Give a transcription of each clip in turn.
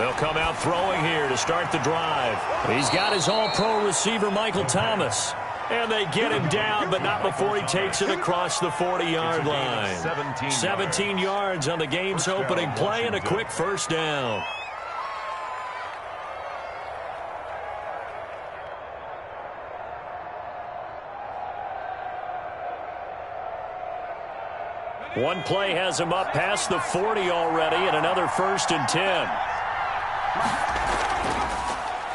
They'll come out throwing here to start the drive. He's got his all-pro receiver, Michael Thomas. And they get him down, but not before he takes it across the 40-yard line. 17 yards on the game's opening play and a quick first down. One play has him up past the 40 already, and another 1st and 10.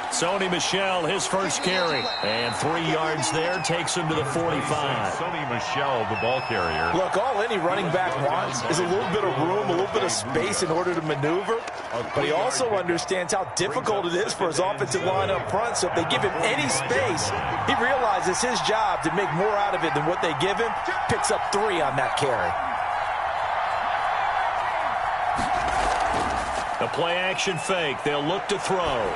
Sony Michel, his first carry. And 3 yards there takes him to the 45. Sony Michel, the ball carrier. Look, all any running back wants is a little bit of room, a little bit of space in order to maneuver. But he also understands how difficult it is for his offensive line up front. So if they give him any space, he realizes his job to make more out of it than what they give him. Picks up 3 on that carry. A play-action fake. They'll look to throw.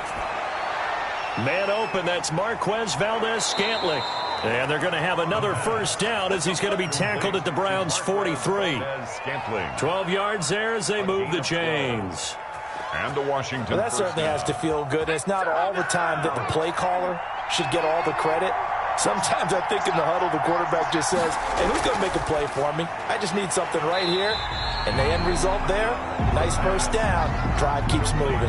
Man open, that's Marquez Valdez-Scantling. And they're going to have another first down as he's going to be tackled at the Browns' 43. 12 yards there as they move the chains. And the Washington. Well, that certainly has to feel good. And it's not all the time that the play caller should get all the credit. Sometimes I think in the huddle, the quarterback just says, hey, who's going to make a play for me? I just need something right here. And the end result there, nice first down. Drive keeps moving.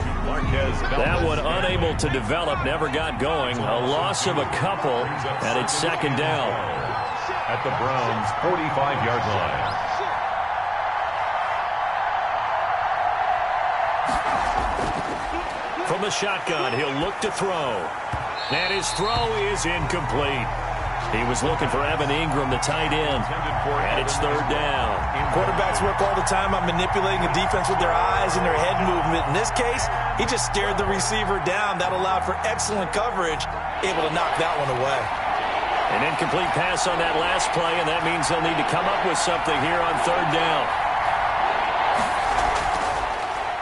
That one unable to develop, never got going. A loss of a couple, and it's 2nd down. At the Browns' 45-yard line. From the shotgun, he'll look to throw. And his throw is incomplete. He was looking for Evan Ingram, the tight end. And it's 3rd down. Quarterbacks work all the time on manipulating a defense with their eyes and their head movement. In this case, he just stared the receiver down. That allowed for excellent coverage, able to knock that one away. An incomplete pass on that last play, and that means they'll need to come up with something here on 3rd down.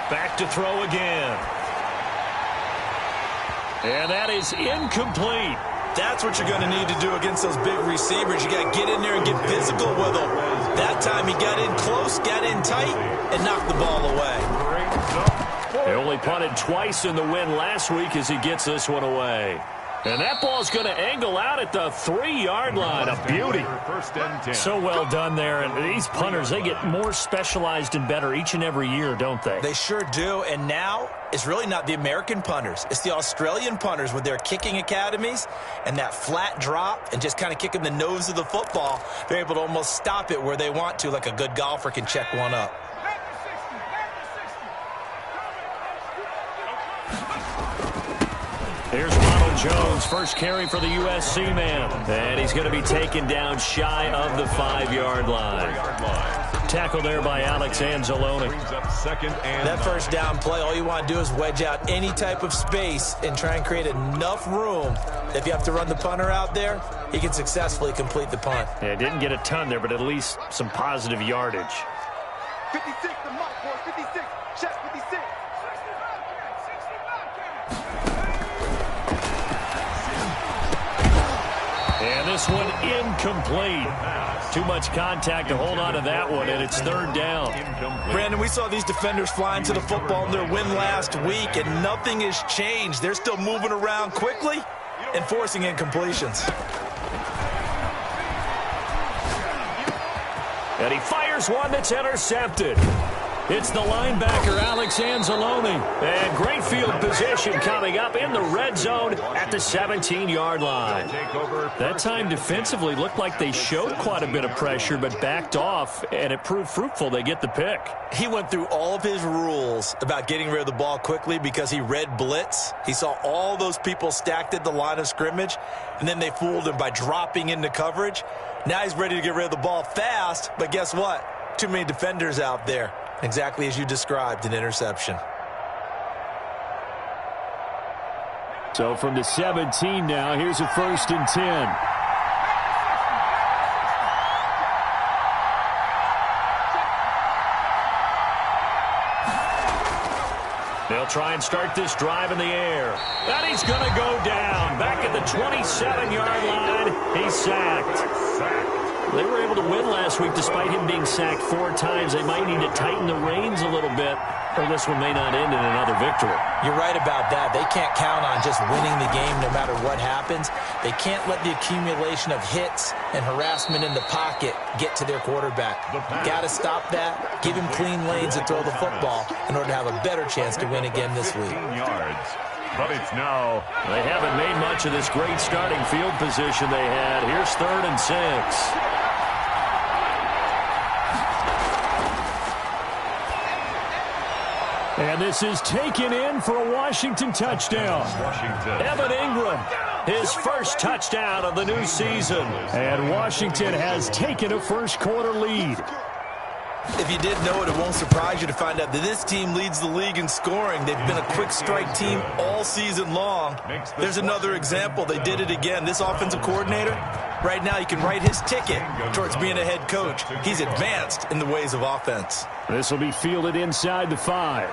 Back to throw again. And that is incomplete. That's what you're going to need to do against those big receivers. You got to get in there and get physical with them. That time he got in close, got in tight, and knocked the ball away. They only punted twice in the win last week as he gets this one away. And that ball's going to angle out at the 3-yard line. A beauty. So well done there. And these punters, they get more specialized and better each and every year, don't they? They sure do. And now it's really not the American punters. It's the Australian punters with their kicking academies and that flat drop and just kind of kicking the nose of the football. They're able to almost stop it where they want to, like a good golfer can check one up. Here's Ronald Jones, first carry for the USC man. And he's going to be taken down shy of the 5-yard line. Tackle there by Alex Anzalone. That first down play, all you want to do is wedge out any type of space and try and create enough room. If you have to run the punter out there, he can successfully complete the punt. Yeah, didn't get a ton there, but at least some positive yardage. 56, the mark for 56. Check 56. And this one incomplete. Too much contact to hold on to that one, and it's 3rd down. Brandon, we saw these defenders flying to the football in their win last week, and nothing has changed. They're still moving around quickly and forcing incompletions. And he fires one that's intercepted. It's the linebacker, Alex Anzalone. And great field position coming up in the red zone at the 17-yard line. That time defensively looked like they showed quite a bit of pressure but backed off, and it proved fruitful. They get the pick. He went through all of his rules about getting rid of the ball quickly because he read blitz. He saw all those people stacked at the line of scrimmage, and then they fooled him by dropping into coverage. Now he's ready to get rid of the ball fast, but guess what? Too many defenders out there. Exactly as you described, an interception. So from the 17 now, here's a 1st and 10. They'll try and start this drive in the air. And he's going to go down. Back at the 27-yard line, he's sacked. They were able to win last week despite him being sacked 4 times. They might need to tighten the reins a little bit, or this one may not end in another victory. You're right about that. They can't count on just winning the game no matter what happens. They can't let the accumulation of hits and harassment in the pocket get to their quarterback. Got to stop that. Give him clean lanes to throw the football in order to have a better chance to win again this week. Yards. But it's now. They haven't made much of this great starting field position they had. Here's 3rd and 6. And this is taken in for a Washington touchdown. Evan Ingram, his first touchdown of the new season. And Washington has taken a first-quarter lead. If you didn't know it, it won't surprise you to find out that this team leads the league in scoring. They've been a quick strike team all season long. There's another example. They did it again. This offensive coordinator, right now, you can write his ticket towards being a head coach. He's advanced in the ways of offense. This will be fielded inside the 5.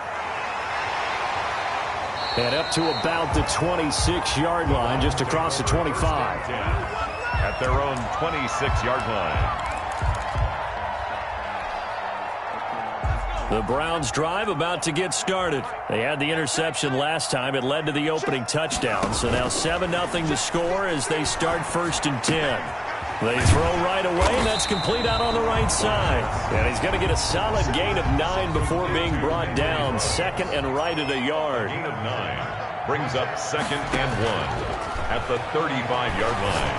And up to about the 26-yard line, just across the 25. At their own 26-yard line. The Browns' drive about to get started. They had the interception last time. It led to the opening touchdown. So now 7-0 to score as they start 1st and 10. They throw right away, and that's complete out on the right side. And he's going to get a solid gain of 9 before being brought down. 2nd and right at a yard. Gain of 9 brings up 2nd and 1 at the 35-yard line.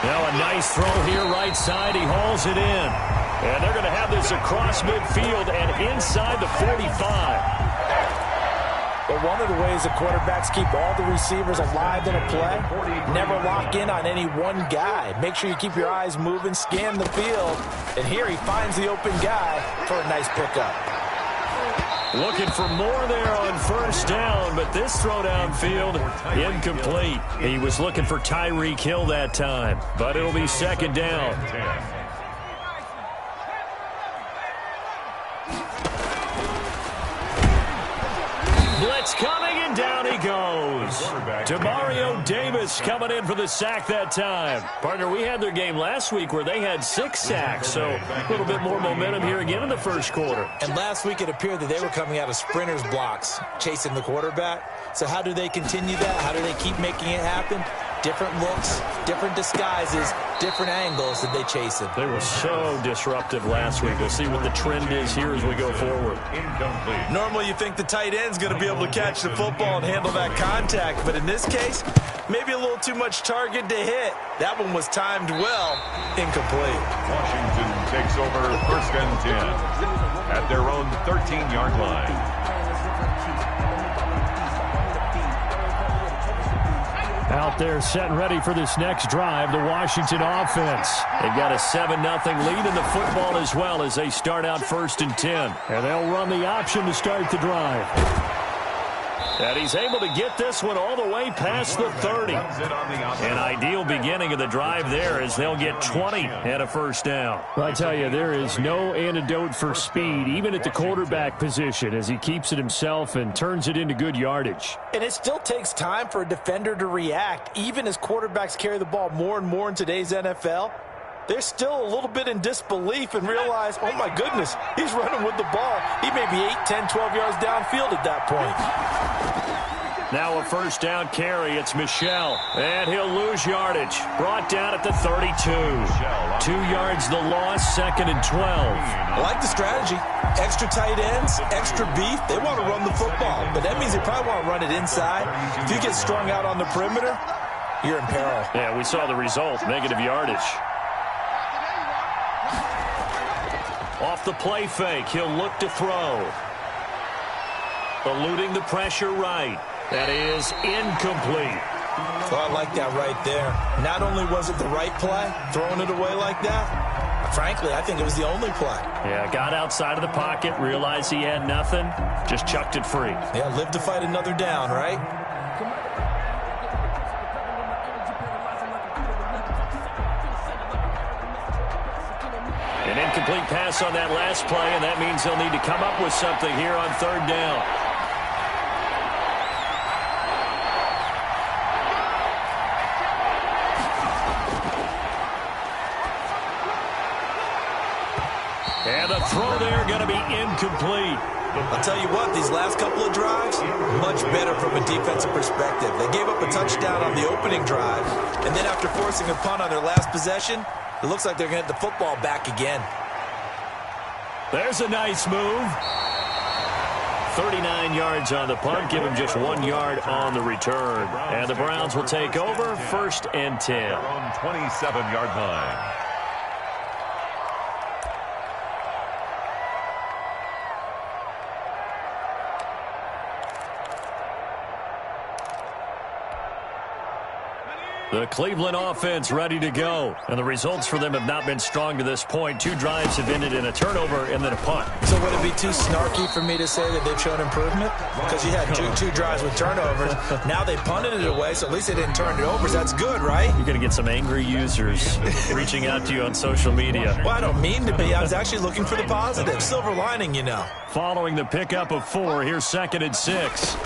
Now a nice throw here right side. He hauls it in. And they're going to have this across midfield and inside the 45. But one of the ways the quarterbacks keep all the receivers alive in a play, never lock in on any one guy. Make sure you keep your eyes moving, scan the field. And here he finds the open guy for a nice pickup. Looking for more there on 1st down, but this throw downfield incomplete. He was looking for Tyreek Hill that time, but it'll be 2nd down. Blitz coming, and down he goes. Demario Davis coming in for the sack that time. Partner, we had their game last week where they had 6 sacks, so a little bit more momentum here again in the 1st quarter. And last week it appeared that they were coming out of sprinters blocks, chasing the quarterback. So how do they continue that? How do they keep making it happen? Different looks, different disguises, different angles that they chase him. They were so disruptive last week. We'll see what the trend is here as we go forward. Incomplete. Normally you think the tight end's going to be able to catch the football and handle that contact, but in this case, maybe a little too much target to hit. That one was timed well. Incomplete. Washington takes over 1st and 10 at their own 13-yard line. Out there set and ready for this next drive, the Washington offense. They've got a 7-0 lead in the football as well as they start out 1st and 10. And they'll run the option to start the drive. And he's able to get this one all the way past the 30. An ideal beginning of the drive there as they'll get 20 and a 1st down. I tell you, there is no antidote for speed, even at the quarterback position, as he keeps it himself and turns it into good yardage. And it still takes time for a defender to react, even as quarterbacks carry the ball more and more in today's NFL. They're still a little bit in disbelief and realize, oh my goodness, he's running with the ball. He may be 8, 10, 12 yards downfield at that point. Now a 1st down carry. It's Michel. And he'll lose yardage. Brought down at the 32. 2 yards the loss, 2nd and 12. I like the strategy. Extra tight ends, extra beef. They want to run the football, but that means they probably want to run it inside. If you get strung out on the perimeter, you're in peril. Yeah, we saw the result, negative yardage. Off the play fake, he'll look to throw. Eluding the pressure right. That is incomplete. So I like that right there. Not only was it the right play, throwing it away like that, frankly, I think it was the only play. Yeah, got outside of the pocket, realized he had nothing, just chucked it free. Yeah, live to fight another down, right? An incomplete pass on that last play, and that means they'll need to come up with something here on 3rd down. And the throw there going to be incomplete. I'll tell you what, these last couple of drives, much better from a defensive perspective. They gave up a touchdown on the opening drive, and then after forcing a punt on their last possession, it looks like they're going to get the football back again. There's a nice move. 39 yards on the punt, give him just 1 yard on the return. And the Browns will take over, 1st and 10. Their own 27-yard line. The Cleveland offense ready to go. And the results for them have not been strong to this point. 2 drives have ended in a turnover and then a punt. So would it be too snarky for me to say that they've shown improvement? Because you had two drives with turnovers. Now they punted it away, so at least they didn't turn it over. So that's good, right? You're going to get some angry users reaching out to you on social media. Well, I don't mean to be. I was actually looking for the positive. Silver lining, you know. Following the pickup of 4, here's 2nd and 6.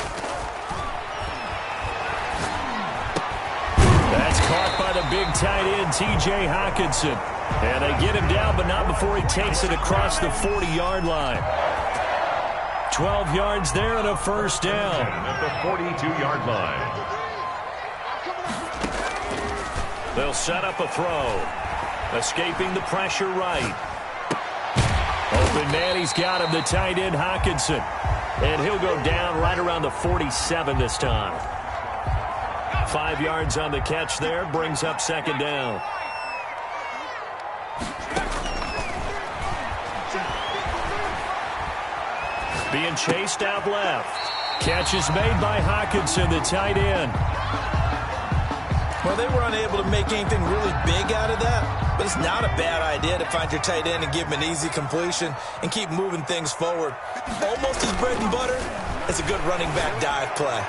That's caught by the big tight end, T.J. Hockenson. And they get him down, but not before he takes it across the 40-yard line. 12 yards there and a 1st down. And at the 42-yard line. They'll set up a throw. Escaping the pressure right. Open man, he's got him, the tight end, Hockenson. And he'll go down right around the 47 this time. 5 yards on the catch there, brings up 2nd down. Being chased out left. Catch is made by Hockenson, the tight end. Well, they were unable to make anything really big out of that, but it's not a bad idea to find your tight end and give him an easy completion and keep moving things forward. Almost his bread and butter. It's a good running back dive play.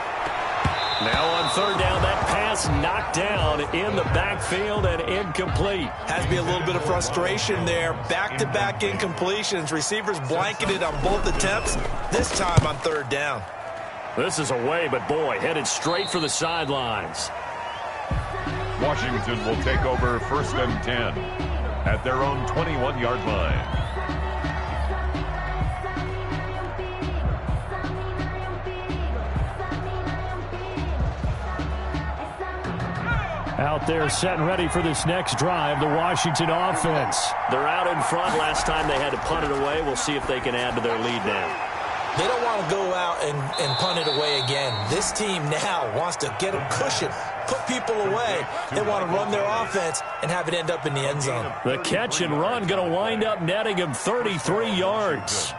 Now on 3rd down, that pass knocked down in the backfield and incomplete. Has to be a little bit of frustration there. Back-to-back incompletions. Receivers blanketed on both attempts, this time on 3rd down. This is away, but boy, headed straight for the sidelines. Washington will take over 1st and 10 at their own 21-yard line. Out there set and ready for this next drive, the Washington offense. They're out in front. Last time they had to punt it away. We'll see if they can add to their lead now. They don't want to go out and punt it away again. This team now wants to get a cushion, put people away. They want to run their offense and have it end up in the end zone. The catch and run going to wind up netting him 33 yards.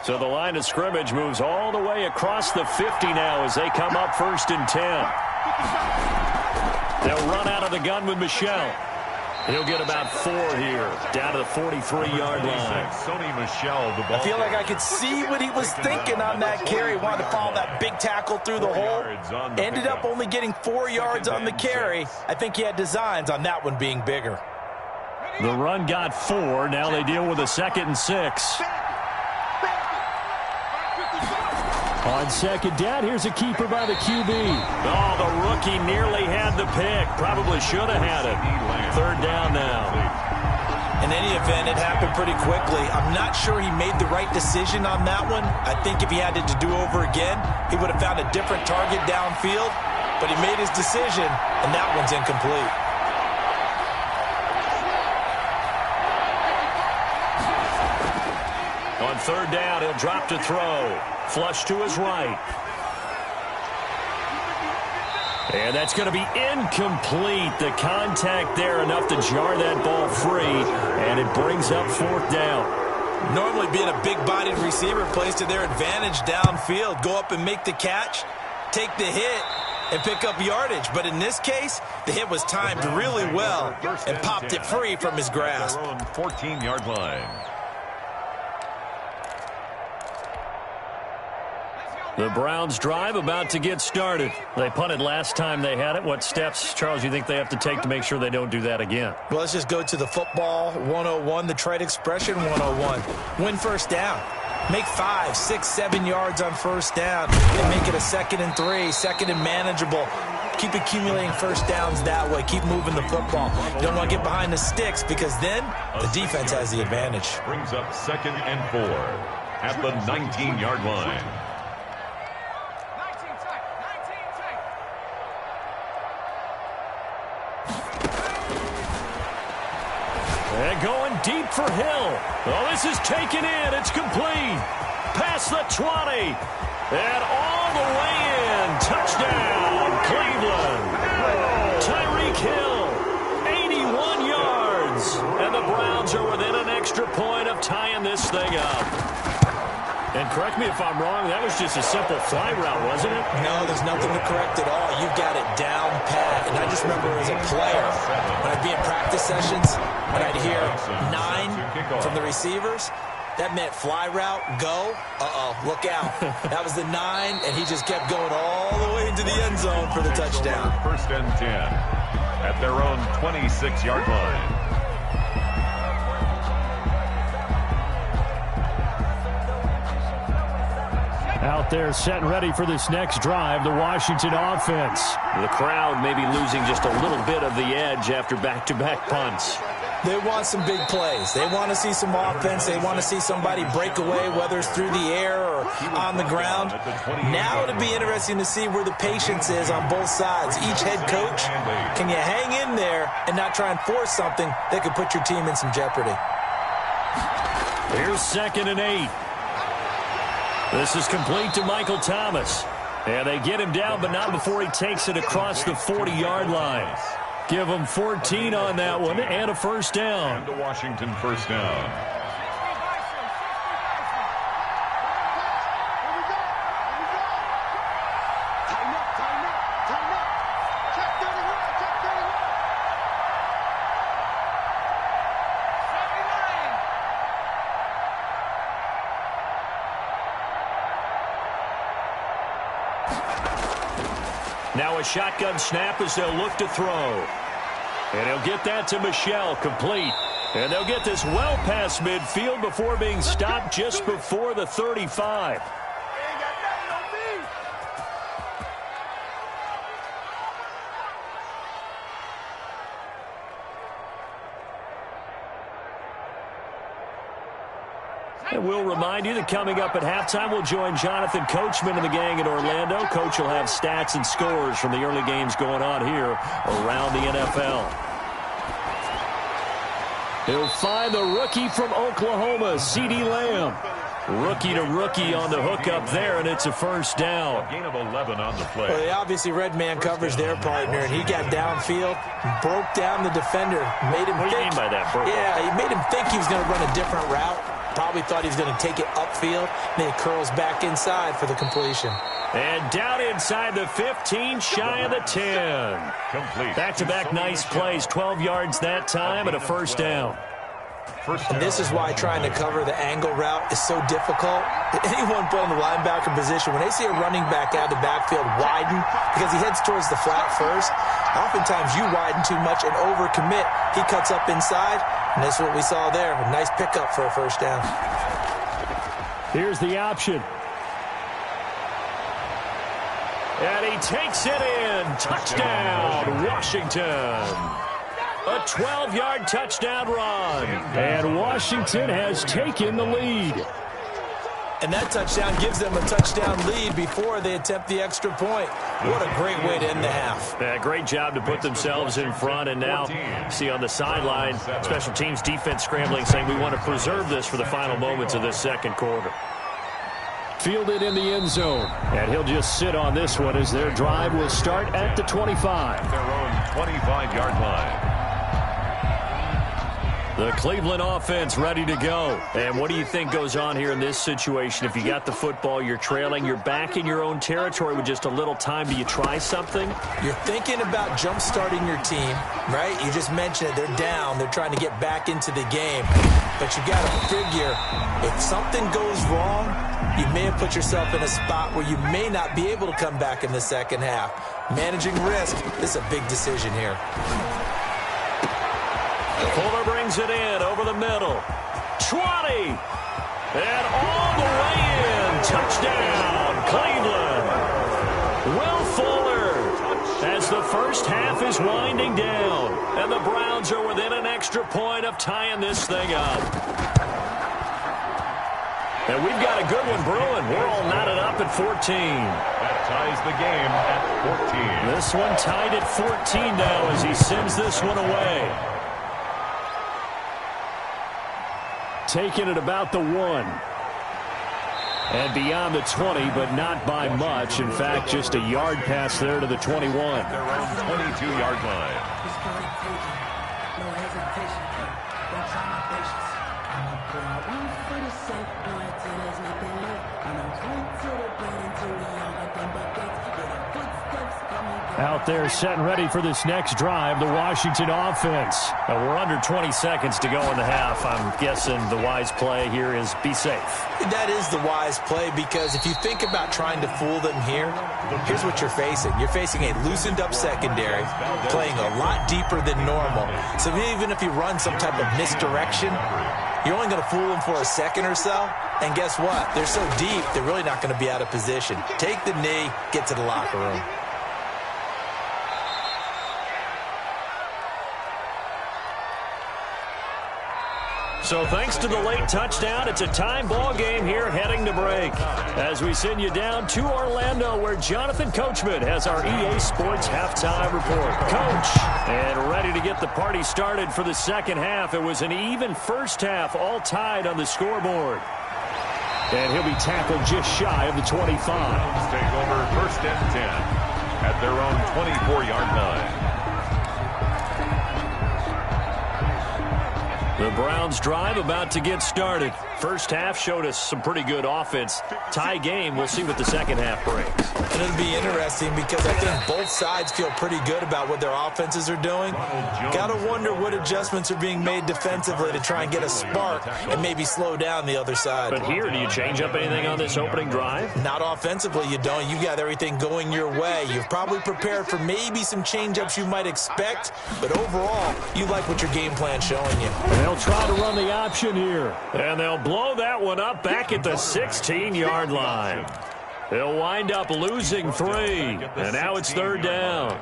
So the line of scrimmage moves all the way across the 50 now as they come up 1st and 10. They'll run out of the gun with Michel. He'll get about 4 here, down to the 43-yard line. Sony Michel, the ball. I feel like I could see what he was thinking on that carry. He wanted to follow that big tackle through the hole. Ended up only getting 4 yards on the carry. I think he had designs on that one being bigger. The run got 4. Now they deal with a 2nd and 6. On 2nd down, here's a keeper by the QB. Oh, the rookie nearly had the pick. Probably should have had it. 3rd down now. In any event, it happened pretty quickly. I'm not sure he made the right decision on that one. I think if he had it to do over again, he would have found a different target downfield. But he made his decision, and that one's incomplete. On 3rd down, he'll drop to throw. Flush to his right. And that's going to be incomplete. The contact there enough to jar that ball free, and it brings up 4th down. Normally being a big-bodied receiver plays to their advantage downfield. Go up and make the catch, take the hit, and pick up yardage. But in this case, the hit was timed really well and popped it free from his grasp. Their own 14-yard line. The Browns drive about to get started. They punted last time they had it. What steps, Charles, you think they have to take to make sure they don't do that again? Well, let's just go to the football 101, the trade expression 101. Win 1st down. Make 5, 6, 7 yards on 1st down and make it a 2nd and 3, 2nd and manageable. Keep accumulating first downs that way. Keep moving the football. You don't want to get behind the sticks because then the defense has the advantage. Brings up 2nd and 4 at the 19-yard line. And going deep for Hill. Oh, this is taken in. It's complete. Past the 20. And all the way in. Touchdown, Cleveland. Tyreek Hill, 81 yards. And the Browns are within an extra point of tying this thing up. And correct me if I'm wrong, that was just a simple fly route, wasn't it? No, there's nothing to correct at all. You've got it down pat. And I just remember as a player, when I'd be in practice sessions, and I'd hear 9 from the receivers, that meant fly route, go. Look out. That was the 9, and he just kept going all the way into the end zone for the touchdown. 1st and 10 at their own 26-yard line. Out there set and ready for this next drive, the Washington offense. The crowd may be losing just a little bit of the edge after back-to-back punts. They want some big plays. They want to see some offense. They want to see somebody break away, whether it's through the air or on the ground. Now it'll be interesting to see where the patience is on both sides. Each head coach, can you hang in there and not try and force something that could put your team in some jeopardy? Here's 2nd and 8. This is complete to Michael Thomas. And they get him down, but not before he takes it across the 40-yard line. Give him 14 on that one and a first down. And the Washington first down. Now a shotgun snap as they'll look to throw. And he'll get that to Michel, complete. And they'll get this well past midfield before being stopped just before the 35. And we'll remind you that coming up at halftime, we'll join Jonathan Coachman and the gang in Orlando. Coach will have stats and scores from the early games going on here around the NFL. He'll find the rookie from Oklahoma, CeeDee Lamb. Rookie to rookie on the hook up there, and it's a first down. A gain of 11 on the play. Well, they obviously red man covers their partner, and he got downfield, broke down the defender, made him What do you think. mean by that, Burke? Yeah, he made him think he was going to run a different route. Probably thought he was going to take it upfield. Then he curls back inside for the completion. And down inside the 15, shy of the 10. Complete. Back-to-back nice plays, 12 yards that time, and a first down. And this is why trying to cover the angle route is so difficult. Anyone playing the linebacker position, when they see a running back out of the backfield widen, because he heads towards the flat first, oftentimes you widen too much and overcommit. He cuts up inside, and that's what we saw there. A nice pickup for a first down. Here's the option. And he takes it in. Touchdown, Washington. A 12-yard touchdown run. And Washington has taken the lead. And that touchdown gives them a touchdown lead before they attempt the extra point. What a great way to end the half. Yeah, great job to put themselves in front. And now, see on the sideline, special teams defense scrambling, saying we want to preserve this for the final moments of this second quarter. Fielded in the end zone. And he'll just sit on this one as their drive will start at the 25. Their own 25-yard line. The Cleveland offense ready to go. And what do you think goes on here in this situation? If you got the football, you're trailing, you're back in your own territory with just a little time. Do you try something? You're thinking about jump-starting your team, right? You just mentioned it. They're down. They're trying to get back into the game. But you got to figure, if something goes wrong, you may have put yourself in a spot where you may not be able to come back in the second half. Managing risk, this is a big decision here. Fuller brings it in over the middle. 20. And all the way in. Touchdown, Cleveland. Will Fuller has as the first half is winding down. And the Browns are within an extra point of tying this thing up. And we've got a good one brewing. We're all knotted up at 14. That ties the game at 14. This one tied at 14 now as he sends this one away. Taking it about the 1. And beyond the 20, but not by much. In fact, just a yard pass there to the 21. Their own 22-yard line. Out there set and ready for this next drive, the Washington offense. We're under 20 seconds to go in the half. I'm guessing the wise play here is be safe. That is the wise play, because if you think about trying to fool them here, here's what you're facing. You're facing a loosened up secondary, playing a lot deeper than normal. So even if you run some type of misdirection, you're only going to fool them for a second or so. And guess what? They're so deep, they're really not going to be out of position. Take the knee, get to the locker room. So thanks to the late touchdown, it's a time ball game here heading to break. As we send you down to Orlando, where Jonathan Coachman has our EA Sports halftime report. Coach, and ready to get the party started for the second half. It was an even first half, all tied on the scoreboard. And he'll be tackled just shy of the 25. Let's take over first and 10 at their own 24-yard line. The Browns drive about to get started. First half showed us some pretty good offense. Tie game, we'll see what the second half brings. And it'll be interesting because I think both sides feel pretty good about what their offenses are doing. Got to wonder what adjustments are being made defensively to try and get a spark and maybe slow down the other side. But here, do you change up anything on this opening drive? Not offensively, you don't. You got everything going your way. You've probably prepared for maybe some change-ups you might expect, but overall, you like what your game plan's showing you. They'll try to run the option here, and they'll blow that one up back at the 16-yard line. They'll wind up losing 3, and now it's third down.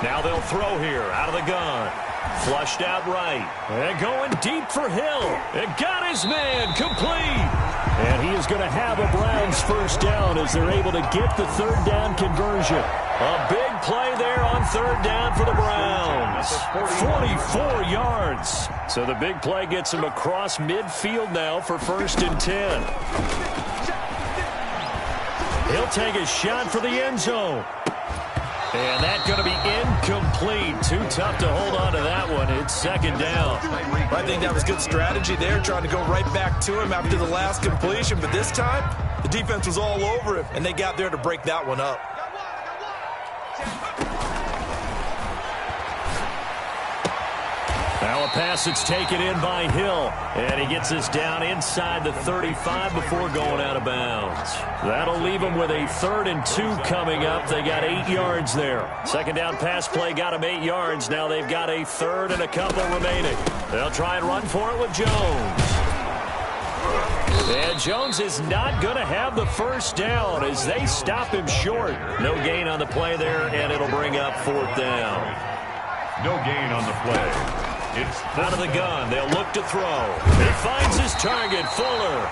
Now they'll throw here out of the gun. Flushed out right. And going deep for Hill. It got his man complete. And he is going to have a Browns first down as they're able to get the third down conversion. A big play there on third down for the Browns. 44 yards. So the big play gets him across midfield now for first and 10. He'll take a shot for the end zone. And that's going to be incomplete. Too tough to hold on to that one. It's second down. I think that was good strategy there, trying to go right back to him after the last completion. But this time, the defense was all over him, and they got there to break that one up. Now a pass that's taken in by Hill. And he gets this down inside the 35 before going out of bounds. That'll leave him with a 3rd and 2 coming up. They got 8 yards there. Second down pass play got him 8 yards. Now they've got a 3rd and a couple remaining. They'll try and run for it with Jones. And Jones is not going to have the first down as they stop him short. No gain on the play there, and it'll bring up 4th down. No gain on the play. It's out of the gun. They'll look to throw. He finds his target, Fuller.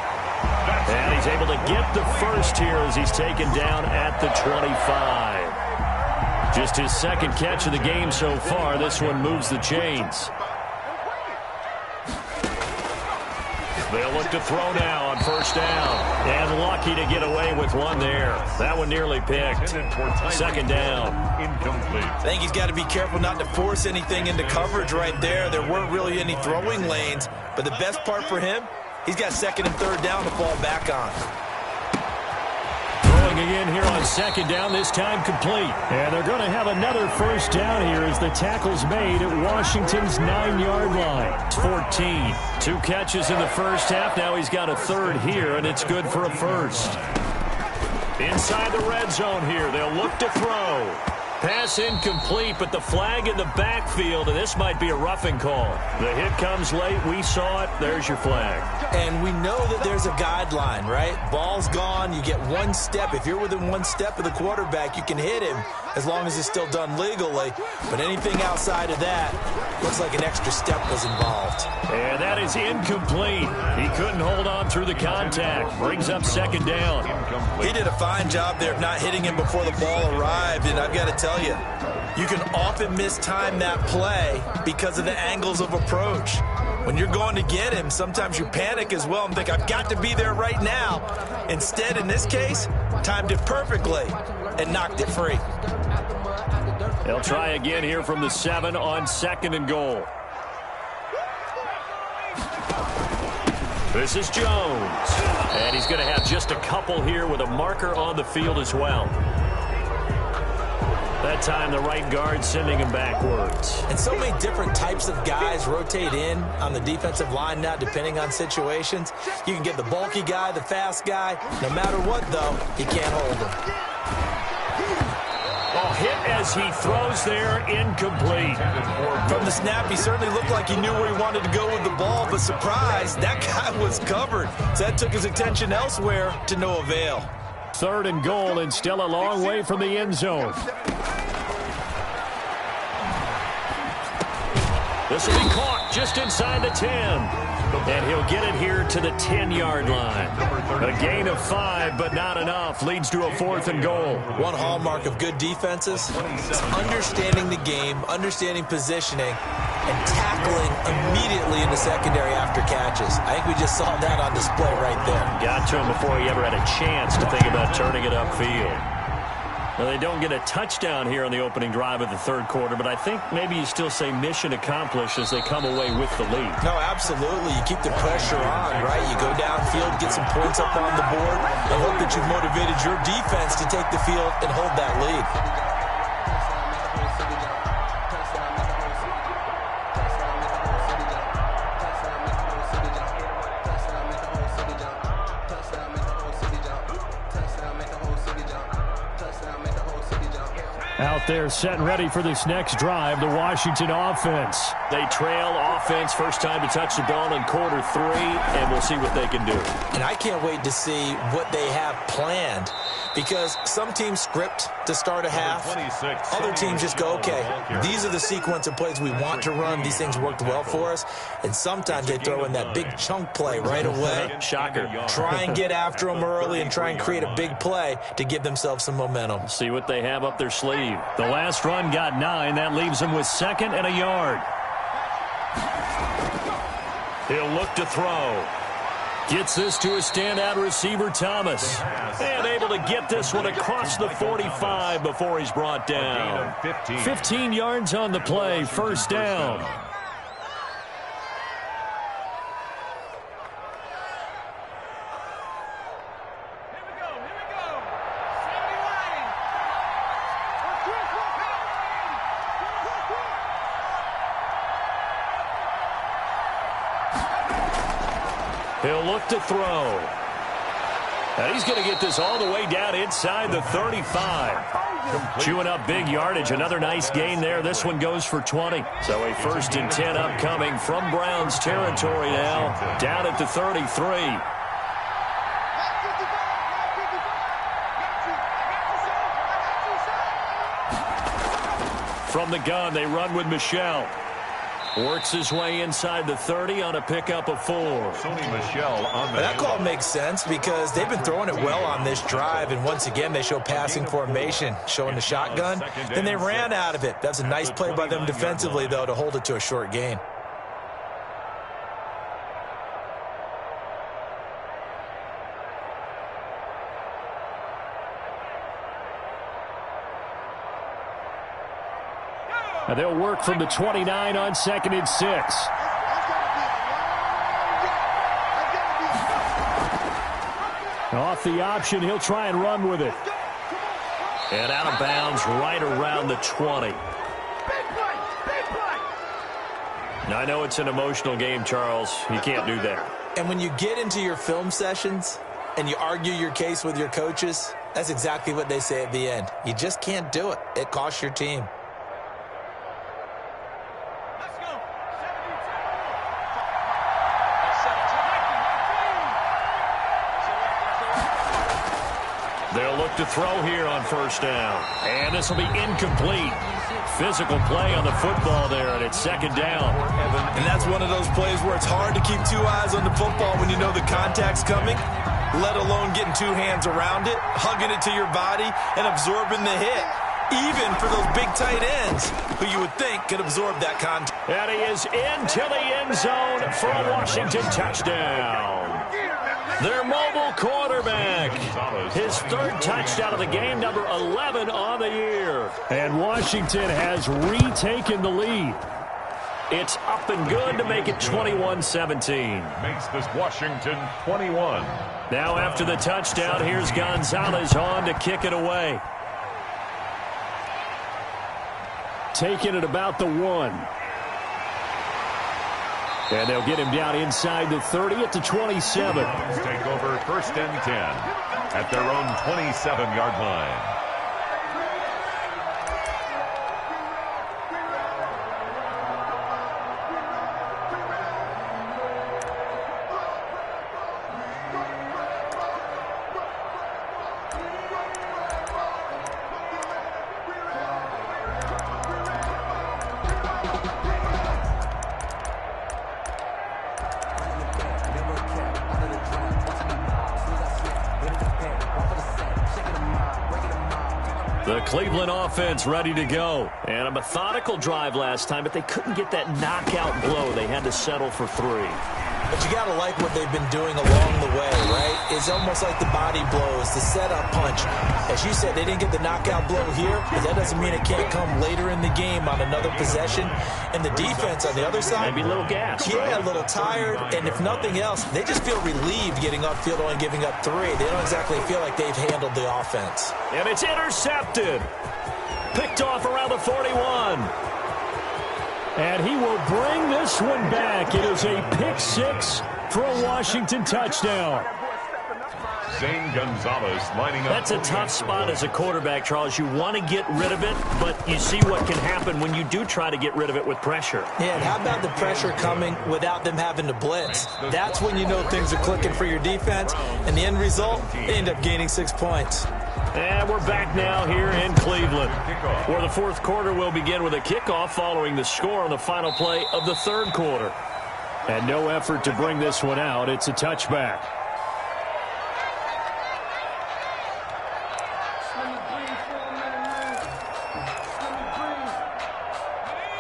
And he's able to get the first here as he's taken down at the 25. Just his second catch of the game so far. This one moves the chains. They'll look to throw now on first down. And lucky to get away with one there. That one nearly picked. Second down. Incomplete. I think he's got to be careful not to force anything into coverage right there. There weren't really any throwing lanes. But the best part for him, he's got 2nd and 3rd down to fall back on. Throwing again here on second down, this time complete. And they're going to have another first down here as the tackle's made at Washington's 9-yard line. It's 14. 2 catches in the first half. Now he's got a 3rd here, and it's good for a first. Inside the red zone here. They'll look to throw. Pass incomplete, but the flag in the backfield, and this might be a roughing call. The hit comes late. We saw it. There's your flag. And we know that there's a guideline, right? Ball's gone. You get one step. If you're within one step of the quarterback, you can hit him as long as it's still done legally. But anything outside of that, looks like an extra step was involved. And that is incomplete. He couldn't hold on through the contact. Brings up second down. He did a fine job there of not hitting him before the ball arrived, and I've got to tell you, you can often mistime that play because of the angles of approach. When you're going to get him, sometimes you panic as well and think, I've got to be there right now. Instead, in this case, timed it perfectly and knocked it free. They'll try again here from the 7 on 2nd and goal. This is Jones. And he's going to have just a couple here with a marker on the field as well. That time, the right guard sending him backwards. And so many different types of guys rotate in on the defensive line now, depending on situations. You can get the bulky guy, the fast guy. No matter what, though, he can't hold him. Oh, hit as he throws there, incomplete. From the snap, he certainly looked like he knew where he wanted to go with the ball, but surprise, that guy was covered. So that took his attention elsewhere to no avail. 3rd and goal, and still a long way from the end zone. This will be caught just inside the 10. And he'll get it here to the 10-yard line. A gain of 5, but not enough. Leads to a 4th and goal. One hallmark of good defenses is understanding the game, understanding positioning, and tackling immediately in the secondary after catches. I think we just saw that on display right there. Got to him before he ever had a chance to think about turning it upfield. Now, they don't get a touchdown here on the opening drive of the 3rd quarter, but I think maybe you still say mission accomplished as they come away with the lead. No, absolutely. You keep the pressure on, right? You go downfield, get some points up on the board, and hope that you've motivated your defense to take the field and hold that lead. Out there set and ready for this next drive, the Washington offense. They trail offense, first time to touch the ball in quarter 3, and we'll see what they can do. And I can't wait to see what they have planned, because some teams script to start a half. Other teams just go, okay, these are the sequence of plays we want to run. These things worked well for us. And sometimes they throw in that big chunk play right away. Shocker. Try and get after them early and try and create a big play to give themselves some momentum. See what they have up their sleeve. The last run got 9. That leaves them with 2nd and a yard. He'll look to throw. Gets this to a standout receiver, Thomas. And able to get this one across the 45 before he's brought down. 15 yards on the play, first down. He'll look to throw. And he's going to get this all the way down inside the 35. Chewing up big yardage. Another nice gain there. This one goes for 20. So a 1st and 10 upcoming from Browns territory now. Down at the 33. From the gun, they run with Michel. Works his way inside the 30 on a pickup of 4. That call makes sense because they've been throwing it well on this drive, and once again they show passing formation, showing the shotgun. Then they ran out of it. That's a nice play by them defensively, though, to hold it to a short gain. And they'll work from the 29 on 2nd and 6. Off the option, he'll try and run with it. And out of bounds right around the 20. Now, I know it's an emotional game, Charles. You can't do that. And when you get into your film sessions and you argue your case with your coaches, That's exactly what they say at the end. You just can't do it. It costs your team. They'll look to throw here on first down. And this will be incomplete. Physical play on the football there, and it's second down. And that's one of those plays where it's hard to keep two eyes on the football when you know the contact's coming, let alone getting two hands around it, hugging it to your body, and absorbing the hit. Even for those big tight ends who you would think could absorb that contact. And he is into the end zone for a Washington touchdown. Their mobile quarterback. His third touchdown of the game, number 11 on the year. And Washington has retaken the lead. It's up and good to make it 21-17. Makes this Washington 21. Now after the touchdown, here's Gonzalez on to kick it away. Taking it about the 1. And they'll get him down inside the 30 at the 27. Take over first and 10 at their own 27-yard line. The Cleveland offense ready to go. And a methodical drive last time, but they couldn't get that knockout blow. They had to settle for 3. But you got to like what they've been doing along the way, right? It's almost like the body blows, the setup punch. As you said, they didn't get the knockout blow here, but that doesn't mean it can't come later in the game on another possession. And the defense on the other side, maybe a little gas. Yeah, a little tired. And if nothing else, they just feel relieved getting upfield only giving up 3. They don't exactly feel like they've handled the offense. And it's intercepted. Picked off around the 41. And he will bring this one back. It is a pick 6 for a Washington touchdown. Zane Gonzalez lining up. That's a tough spot as a quarterback, Charles. You want to get rid of it, but you see what can happen when you do try to get rid of it with pressure. Yeah, and how about the pressure coming without them having to blitz? That's when you know things are clicking for your defense, and the end result, they end up gaining 6 points. And we're back now here in Cleveland, where the fourth quarter will begin with a kickoff following the score on the final play of the third quarter. And no effort to bring this one out. It's a touchback.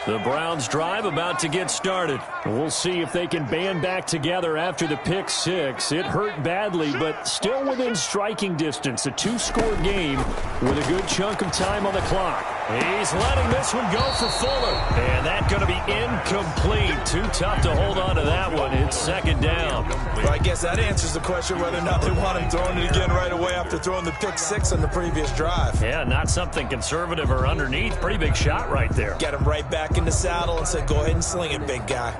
The Browns drive about to get started. We'll see if they can band back together after the pick 6. It hurt badly, but still within striking distance. A 2-score game with a good chunk of time on the clock. He's letting this one go for Fuller. And that's going to be incomplete. Too tough to hold on to that one. It's second down. Well, I guess that answers the question whether or not they want him throwing it again right away after throwing the pick 6 on the previous drive. Yeah, not something conservative or underneath. Pretty big shot right there. Get him right back in the saddle and said, go ahead and sling it, big guy.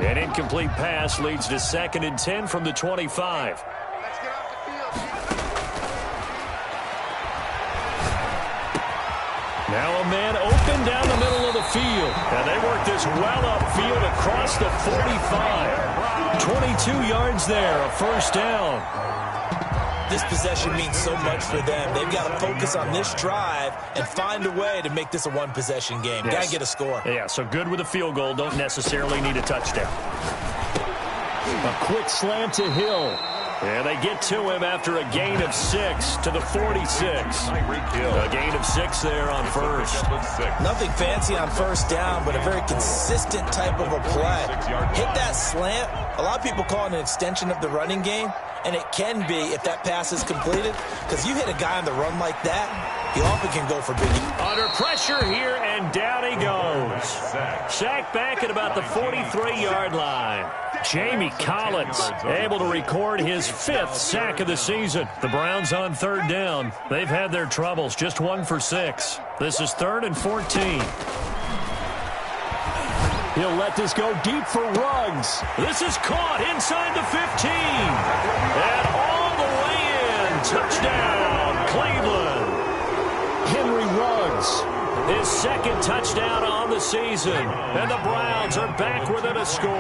An incomplete pass leads to 2nd and 10 from the 25. Now a man open down the middle of the field. And they work this well upfield across the 45. 22 yards there, a first down. This possession means so much for them. They've got to focus on this drive and find a way to make this a one-possession game. Yes. Got to get a score. Yeah, so good with a field goal. Don't necessarily need a touchdown. A quick slant to Hill. And they get to him after a gain of 6 to the 46. A gain of 6 there on first. Nothing fancy on first down, but a very consistent type of a play. Hit that slant. A lot of people call it an extension of the running game, and it can be if that pass is completed, because you hit a guy on the run like that, he often can go for big. Under pressure here, and down he goes. Sacked back at about the 43-yard line. Jamie Collins able to record his 5th sack of the season. The Browns on 3rd down. They've had their troubles, just 1 for 6. This is 3rd and 14. He'll let this go deep for Ruggs. This is caught inside the 15. And all the way in. Touchdown, Cleveland. Henry Ruggs, his 2nd touchdown on the season. And the Browns are back within a score.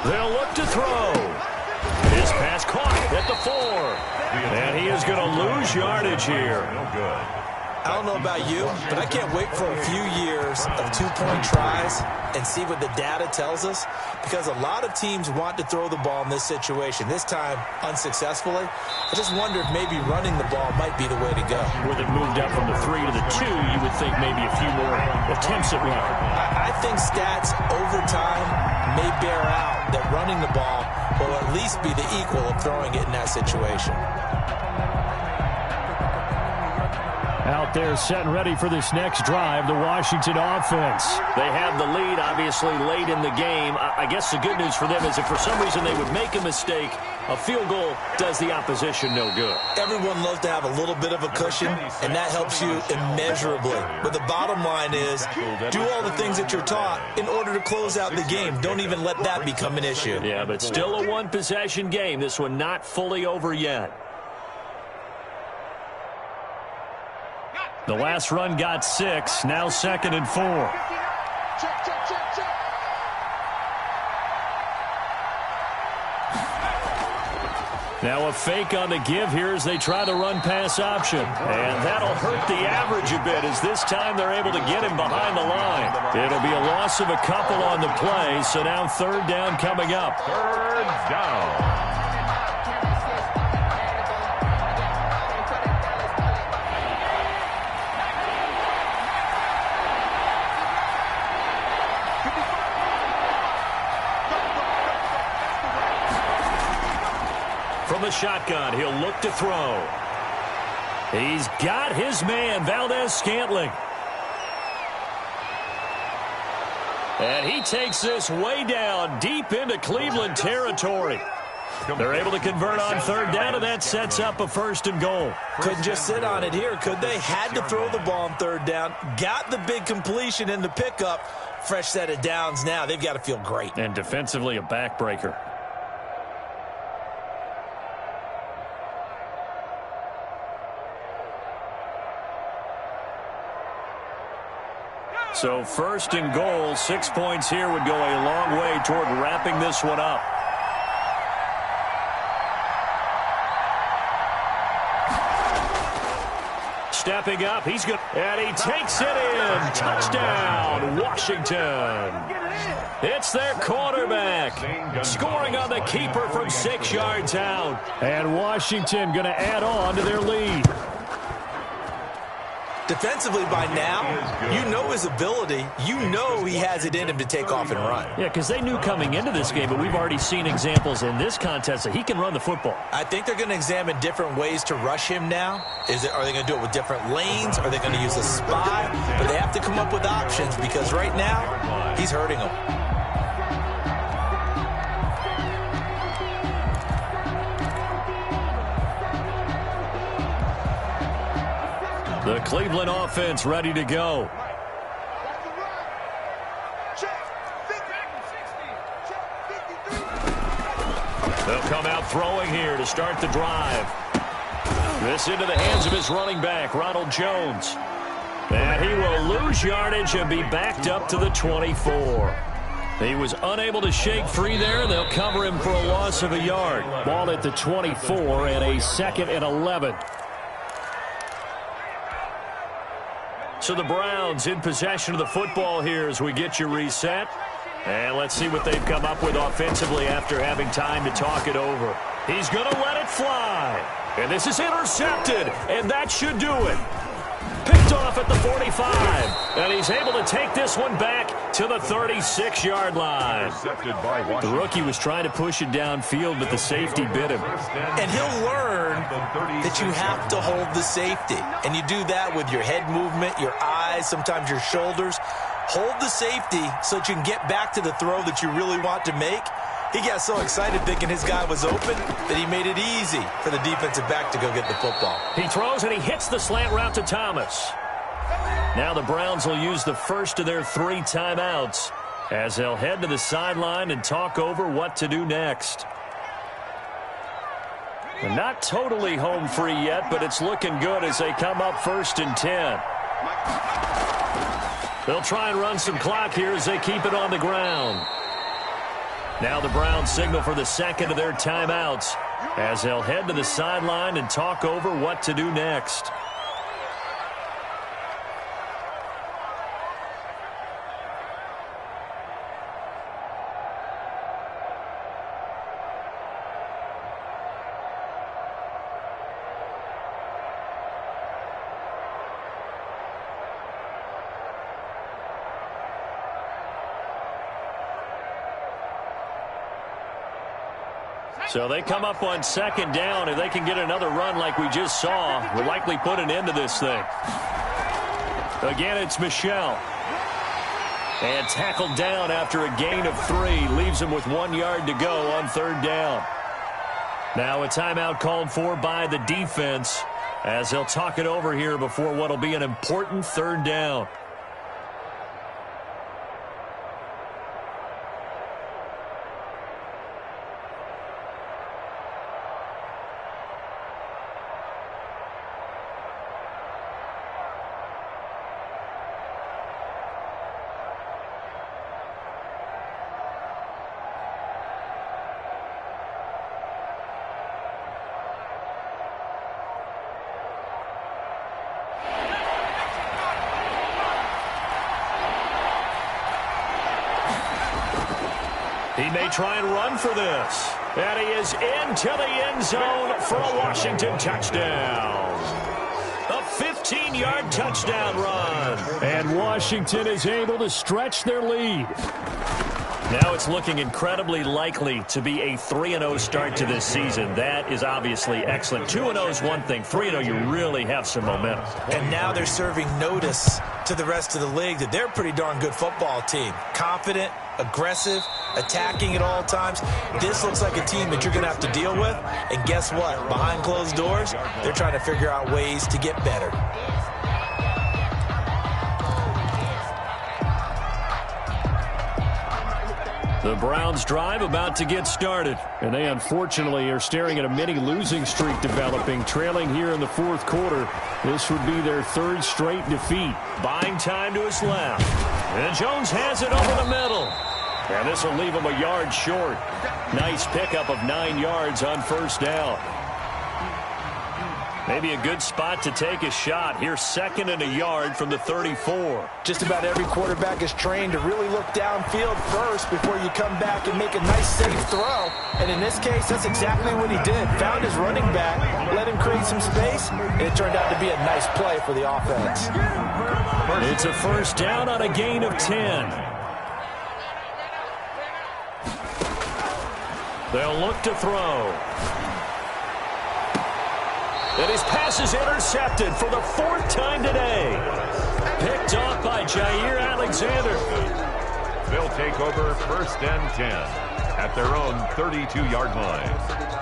They'll look to throw. His pass caught at the 4. And he is going to lose yardage here. I don't know about you, but I can't wait for a few years of 2-point tries and see what the data tells us, because a lot of teams want to throw the ball in this situation, this time unsuccessfully. I just wonder if maybe running the ball might be the way to go. With it moved up from the 3 to the 2, you would think maybe a few more attempts at running. I think stats over time may bear out that running the ball will at least be the equal of throwing it in that situation. Out there set and ready for this next drive, the Washington offense. They have the lead, obviously, late in the game. I guess the good news for them is if for some reason they would make a mistake, a field goal does the opposition no good. Everyone loves to have a little bit of a cushion, and that helps you immeasurably. But the bottom line is, do all the things that you're taught in order to close out the game. Don't even let that become an issue. Yeah, but still a one-possession game. This one not fully over yet. The last run got 6, now 2nd and 4. Now a fake on the give here as they try the run-pass option. And that'll hurt the average a bit as this time they're able to get him behind the line. It'll be a loss of a couple on the play, so now 3rd down coming up. 3rd down. From the shotgun, he'll look to throw. He's got his man, Valdez-Scantling. And he takes this way down, deep into Cleveland territory. They're able to convert on 3rd down, and that sets up a 1st and goal. Couldn't just sit on it here, could they? Had to throw the ball on 3rd down. Got the big completion in the pickup. Fresh set of downs now. They've got to feel great. And defensively, a backbreaker. So 1st and goal, 6 points here would go a long way toward wrapping this one up. Stepping up, he's good, and he takes it in. Touchdown, Washington. It's their quarterback, scoring on the keeper from 6 yards out. And Washington going to add on to their lead. Defensively by now, you know his ability. You know he has it in him to take off and run. Yeah, because they knew coming into this game, but we've already seen examples in this contest that he can run the football. I think they're going to examine different ways to rush him now. Are they going to do it with different lanes? Are they going to use a spy? But they have to come up with options because right now, he's hurting them. The Cleveland offense ready to go. They'll come out throwing here to start the drive. This into the hands of his running back, Ronald Jones. And he will lose yardage and be backed up to the 24. He was unable to shake free there. They'll cover him for a loss of a yard. Ball at the 24 and a 2nd and 11. So the Browns in possession of the football here as we get you reset. And let's see what they've come up with offensively after having time to talk it over. He's going to let it fly. And this is intercepted. And that should do it. Picked off at the 45. And he's able to take this one back to the 36-yard line. The rookie was trying to push it downfield, but the safety bit him. And he'll learn that you have to hold the safety. And you do that with your head movement, your eyes, sometimes your shoulders. hold the safety so that you can get back to the throw that you really want to make. He got so excited thinking his guy was open that he made it easy for the defensive back to go get the football. He throws and he hits the slant route to Thomas. Now the Browns will use the first of their 3 timeouts as they'll head to the sideline and talk over what to do next. They're not totally home free yet, but it's looking good as they come up 1st and 10. They'll try and run some clock here as they keep it on the ground. Now the Browns signal for the second of their timeouts as they'll head to the sideline and talk over what to do next. So they come up on 2nd down. If they can get another run like we just saw, we'll likely put an end to this thing. Again, it's Michel. And tackled down after a gain of 3. Leaves him with 1 yard to go on 3rd down. Now a timeout called for by the defense as they'll talk it over here before what will be an important 3rd down. He may try and run for this. And he is into the end zone for a Washington touchdown. A 15-yard touchdown run. And Washington is able to stretch their lead. Now it's looking incredibly likely to be a 3-0 start to this season. That is obviously excellent. 2-0 is one thing. 3-0, you really have some momentum. And now they're serving notice to the rest of the league that they're a pretty darn good football team. Confident, aggressive, attacking at all times. This looks like a team that you're going to have to deal with. And guess what? Behind closed doors, they're trying to figure out ways to get better. The Browns drive about to get started. And they unfortunately are staring at a mini losing streak developing, trailing here in the 4th quarter. This would be their 3rd straight defeat. Buying time to his left. And Jones has it over the middle. And this will leave him a yard short. Nice pickup of 9 yards on 1st down. Maybe a good spot to take a shot. Here, 2nd and a yard from the 34. Just about every quarterback is trained to really look downfield first before you come back and make a nice, safe throw. And in this case, that's exactly what he did. Found his running back, let him create some space, and it turned out to be a nice play for the offense. It's a 1st down on a gain of 10. They'll look to throw. And his pass is intercepted for the 4th time today. Picked off by Jair Alexander. They'll take over 1st and 10 at their own 32-yard line.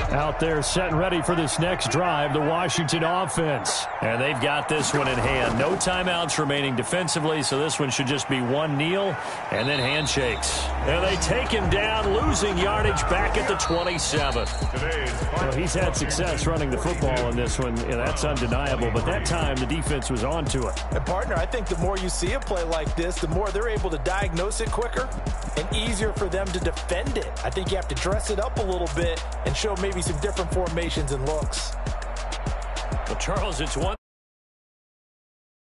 Out there set and ready for this next drive, the Washington offense. And they've got this one in hand. No timeouts remaining defensively, so this one should just be one kneel and then handshakes. And they take him down, losing yardage back at the 27. Well, he's had success running the football in this one, and that's undeniable. But that time, the defense was onto it. And, partner, I think the more you see a play like this, the more they're able to diagnose it quicker and easier for them to defend it. I think you have to dress it up a little bit and show maybe some different formations and looks. Well, Charles, it's one